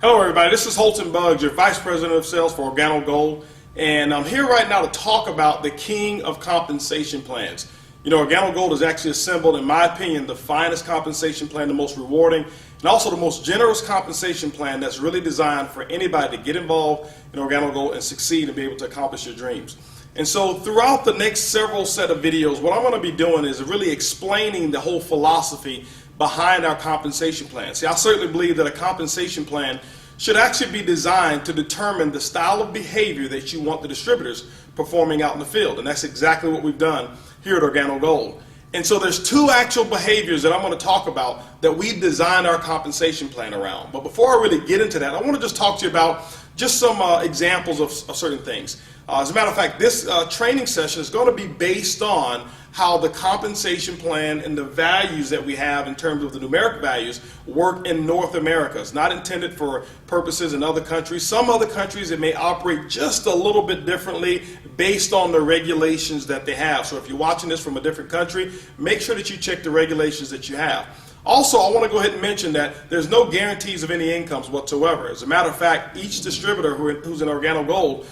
Hello everybody, this is Holton Buggs, your Vice President of Sales for OrganoGolg, and I'm here right now to talk about the king of compensation plans. You know, OrganoGolg has actually assembled, in my opinion, the finest compensation plan, the most rewarding, and also the most generous compensation plan that's really designed for anybody to get involved in OrganoGolg and succeed and be able to accomplish your dreams. And so throughout the next several set of videos, what I'm going to be doing is really explaining the whole philosophy behind our compensation plan. See, I certainly believe that a compensation plan should actually be designed to determine the style of behavior that you want the distributors performing out in the field. And that's exactly what we've done here at OrganoGolg. And so there's two actual behaviors that I'm going to talk about that we've designed our compensation plan around. But before I really get into that, I want to just talk to you about just some examples of certain things. As a matter of fact, this training session is going to be based on how the compensation plan and the values that we have in terms of the numeric values work in North America. It's not intended for purposes in other countries. Some other countries, it may operate just a little bit differently based on the regulations that they have. So if you're watching this from a different country, make sure that you check the regulations that you have. Also, I want to go ahead and mention that there's no guarantees of any incomes whatsoever. As a matter of fact, each distributor who's in OrganoGolg,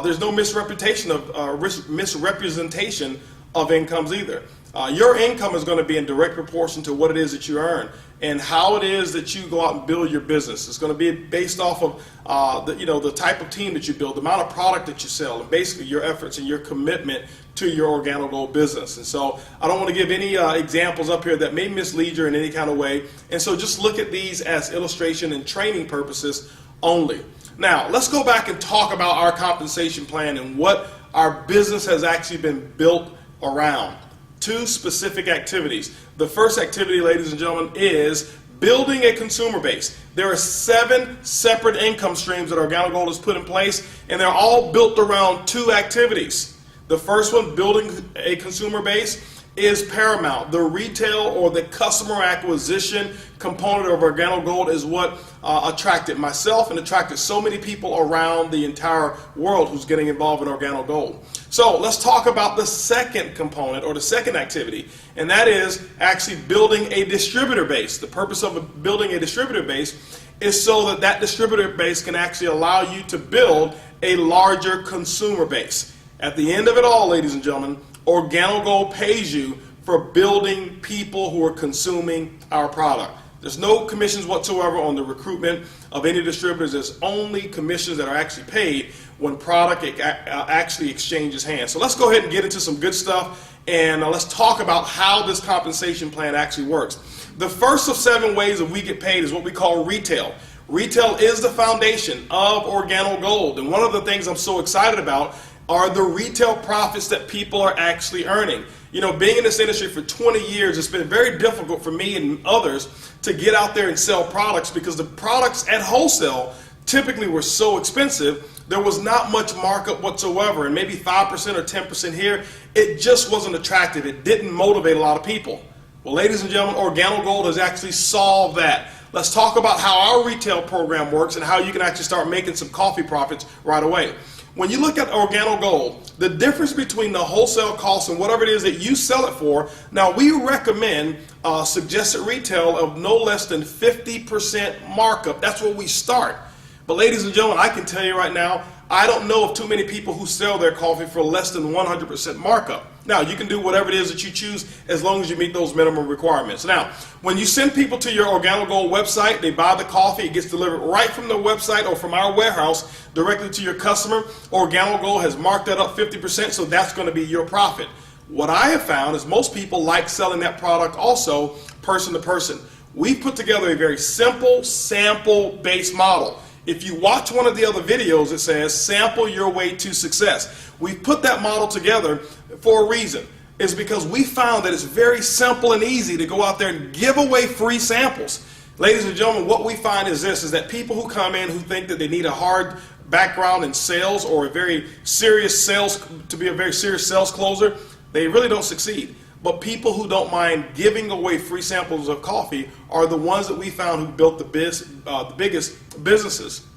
there's no misrepresentation of incomes either. Your income is going to be in direct proportion to what it is that you earn and how it is that you go out and build your business. It's going to be based off of the type of team that you build, the amount of product that you sell, and basically your efforts and your commitment to your OrganoGolg business. And so I don't want to give any examples up here that may mislead you in any kind of way. And so just look at these as illustration and training purposes only. Now, let's go back and talk about our compensation plan and what our business has actually been built around. Two specific activities. The first activity, ladies and gentlemen, is building a consumer base. There are 7 separate income streams that OrganoGolg has put in place, and they're all built around 2 activities. The first one, building a consumer base, is paramount. The retail or the customer acquisition component of OrganoGolg is what attracted myself and attracted so many people around the entire world who's getting involved in OrganoGolg. So let's talk about the second component or the second activity, and that is actually building a distributor base. The purpose of building a distributor base is so that that distributor base can actually allow you to build a larger consumer base. At the end of it all, ladies and gentlemen, OrganoGolg pays you for building people who are consuming our product. There's no commissions whatsoever on the recruitment of any distributors. There's only commissions that are actually paid when product actually exchanges hands. So let's go ahead and get into some good stuff, and let's talk about how this compensation plan actually works. The first of 7 ways that we get paid is what we call retail. Retail is the foundation of OrganoGolg, and one of the things I'm so excited about are the retail profits that people are actually earning. You know, being in this industry for 20 years, it's been very difficult for me and others to get out there and sell products because the products at wholesale typically were so expensive, there was not much markup whatsoever, and maybe 5% or 10% here. It just wasn't attractive. It didn't motivate a lot of people. Well, ladies and gentlemen, OrganoGolg has actually solved that. Let's talk about how our retail program works and how you can actually start making some coffee profits right away. When you look at OrganoGolg, the difference between the wholesale cost and whatever it is that you sell it for, now we recommend suggested retail of no less than 50% markup. That's where we start. But ladies and gentlemen, I can tell you right now, I don't know of too many people who sell their coffee for less than 100% markup. Now, you can do whatever it is that you choose as long as you meet those minimum requirements. Now, when you send people to your OrganoGolg website, they buy the coffee, it gets delivered right from the website or from our warehouse directly to your customer. OrganoGolg has marked that up 50%, so that's going to be your profit. What I have found is most people like selling that product also person to person. We've put together a very simple sample-based model. If you watch one of the other videos, it says sample your way to success. We've put that model together for a reason. It's because we found that it's very simple and easy to go out there and give away free samples. Ladies and gentlemen, what we find is this, is that people who come in who think that they need a hard background in sales or a very serious sales, to be a very serious sales closer, they really don't succeed. But people who don't mind giving away free samples of coffee are the ones that we found who built the biggest businesses.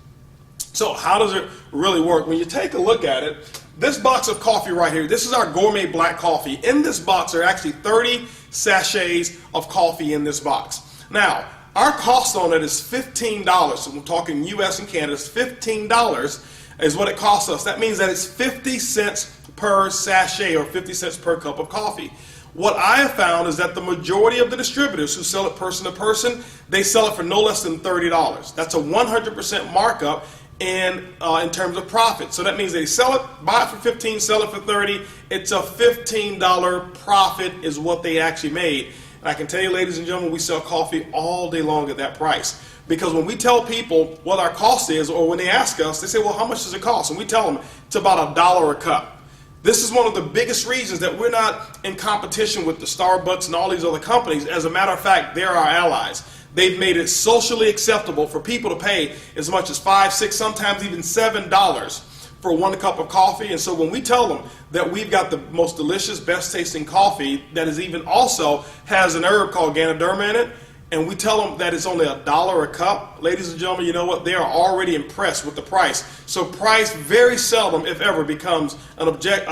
So how does it really work? When you take a look at it, this box of coffee right here, this is our gourmet black coffee. In this box, there are actually 30 sachets of coffee in this box. Now, Our cost on it is $15. So we're talking US and Canada, it's $15 is what it costs us. That means that it's 50 cents per sachet or 50 cents per cup of coffee. What I have found is that the majority of the distributors who sell it person to person, they sell it for no less than $30. That's a 100% markup in terms of profit. So that means they sell it, buy it for 15, sell it for 30. It's a $15 profit is what they actually made. And I can tell you, ladies and gentlemen, we sell coffee all day long at that price. Because when we tell people what our cost is, or when they ask us, they say, well, how much does it cost? And we tell them it's about $1 a cup. This is one of the biggest reasons that we're not in competition with the Starbucks and all these other companies. As a matter of fact, they're our allies. They've made it socially acceptable for people to pay as much as $5, $6, sometimes even $7 for 1 cup of coffee. And so when we tell them that we've got the most delicious, best tasting coffee that is even also has an herb called Ganoderma in it, and we tell them that it's only $1 a cup, ladies and gentlemen, you know what? They are already impressed with the price. So price very seldom, if ever, becomes an object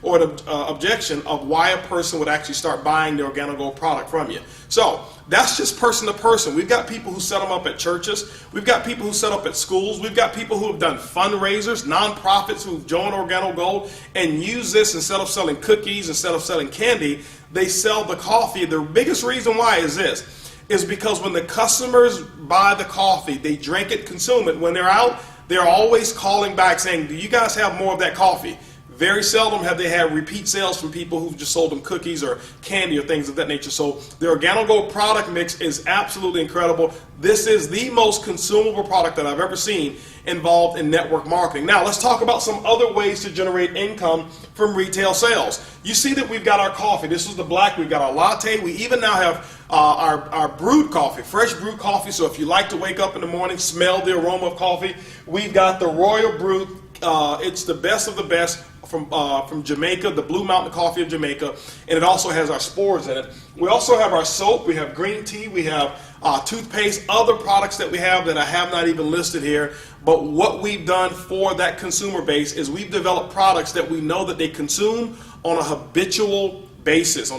or an objection of why a person would actually start buying the OrganoGolg product from you. So that's just person to person. We've got people who set them up at churches. We've got people who set up at schools. We've got people who have done fundraisers, nonprofits who've joined OrganoGolg and use this instead of selling cookies, instead of selling candy. They sell the coffee. The biggest reason why is this, is because when the customers buy the coffee, they drink it, consume it. When they're out, they're always calling back saying, do you guys have more of that coffee? Very seldom have they had repeat sales from people who've just sold them cookies or candy or things of that nature. So the OrganoGolg product mix is absolutely incredible. This is the most consumable product that I've ever seen involved in network marketing. Now let's talk about some other ways to generate income from retail sales. You see that we've got our coffee. This is the black. We've got our latte. We even now have our brewed coffee, fresh brewed coffee. So if you like to wake up in the morning, smell the aroma of coffee, we've got the Royal Brew. It's the best of the best from Jamaica, the Blue Mountain Coffee of Jamaica, and it also has our spores in it. We also have our soap, we have green tea, we have toothpaste, other products that we have that I have not even listed here. But what we've done for that consumer base is we've developed products that we know that they consume on a habitual basis.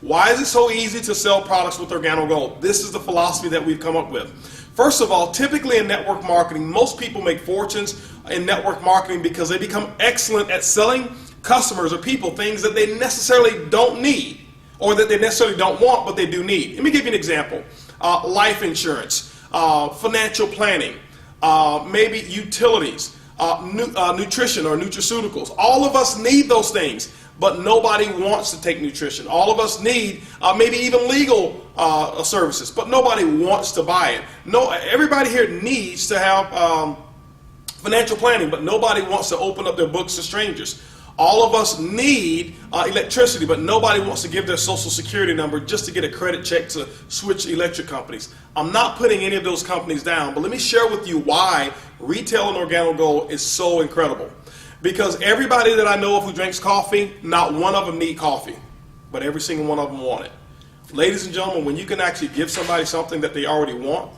Why is it so easy to sell products with OrganoGolg? This is the philosophy that we've come up with. First of all, typically in network marketing, most people make fortunes in network marketing because they become excellent at selling customers or people things that they necessarily don't need or that they necessarily don't want, but they do need. Let me give you an example. Life insurance, financial planning, maybe utilities, nutrition or nutraceuticals. All of us need those things, but nobody wants to take nutrition. All of us need maybe even legal services, but nobody wants to buy it. No, everybody here needs to have financial planning, but nobody wants to open up their books to strangers. All of us need electricity, but nobody wants to give their social security number just to get a credit check to switch electric companies. I'm not putting any of those companies down, but let me share with you why retail and OrganoGolg is so incredible. Because everybody that I know of who drinks coffee, not one of them need coffee, but every single one of them want it. Ladies and gentlemen, when you can actually give somebody something that they already want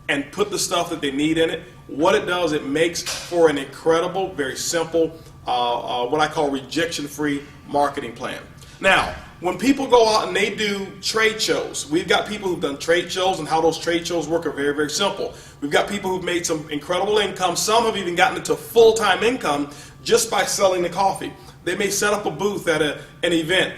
and put the stuff that they need in it, what it does, it makes for an incredible, very simple, what I call rejection-free marketing plan. Now, when people go out and they do trade shows, we've got people who've done trade shows, and how those trade shows work are very, very simple. We've got people who've made some incredible income. Some have even gotten into full-time income just by selling the coffee. They may set up a booth at an event,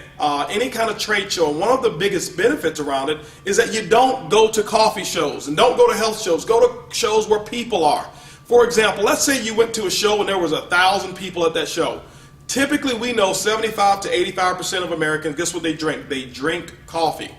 any kind of trade show. And one of the biggest benefits around it is that you don't go to coffee shows and don't go to health shows. Go to shows where people are. For example, let's say you went to a show and there was 1,000 people at that show. Typically, we know 75 to 85% of Americans, guess what they drink? They drink coffee.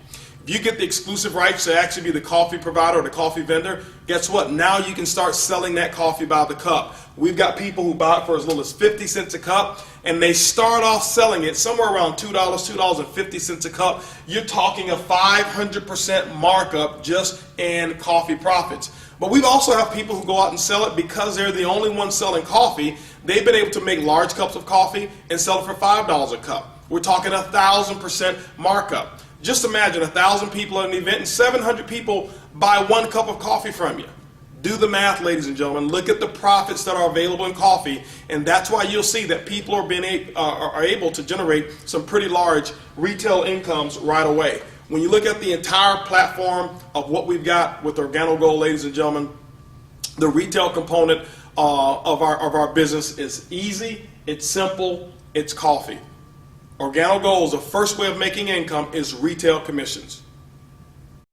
If you get the exclusive rights to actually be the coffee provider or the coffee vendor, guess what? Now you can start selling that coffee by the cup. We've got people who buy it for as little as 50 cents a cup, and they start off selling it somewhere around $2, $2.50 a cup. You're talking a 500% markup just in coffee profits. But we also have people who go out and sell it because they're the only ones selling coffee. They've been able to make large cups of coffee and sell it for $5 a cup. We're talking 1,000% markup. Just imagine 1,000 people at an event and 700 people buy 1 cup of coffee from you. Do the math, ladies and gentlemen. Look at the profits that are available in coffee, and that's why you'll see that people are able to generate some pretty large retail incomes right away. When you look at the entire platform of what we've got with OrganoGolg, ladies and gentlemen, the retail component of our business is easy, it's simple, it's coffee. OrganoGolg, the first way of making income is retail commissions.